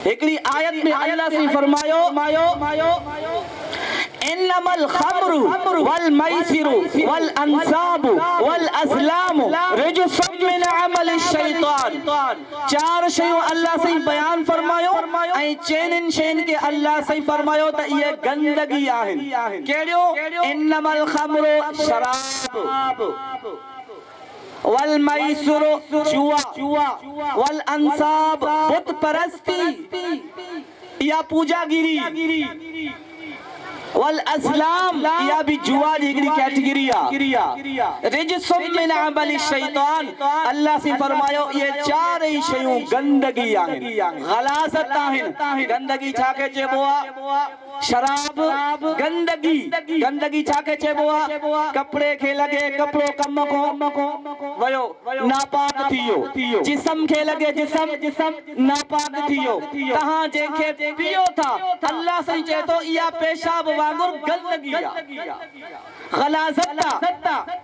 हिकिड़ी आयत में अल्लाह से फरमायो इन्नमल खम्रु वल मैसिरु वल अंसाबु वल अज़लामु रिजसुम मिन अमलि शैतान। चार शयूं अल्लाह से बयान फरमायो ऐं चइनि शयुनि खे अल्लाह से फरमायो त इहे गंदगी आहिनि। कहिड़ियूं? इन्नमल खम्रु शराब, वल मैसिरु जुआ, वल अंसाब बुत परस्ती या पूजागिरी, वल अस्लाम या भी जुआ जी हिकिड़ी कैटेगरी आहे। रिजसुम मिन अमलि शैतान, अल्लाह से फरमायो ये चार ही शयूं गंदगी आहिनि, गलाज़त आहिनि। गंदगी छा खे चइबो आहे? शराब गंदगी। गंदगी छा खे चइबो आहे? कपिड़े खे लॻे कपिड़ो कम खां वयो नापाक थी वियो, जिस्म खे लॻे जिस्म नापाक थी वियो। तव्हां जंहिंखे पियो था अल्लाह साईं चए थो इहा पेशाब वांगुरु गंदगी आहे, गलाज़त आहे।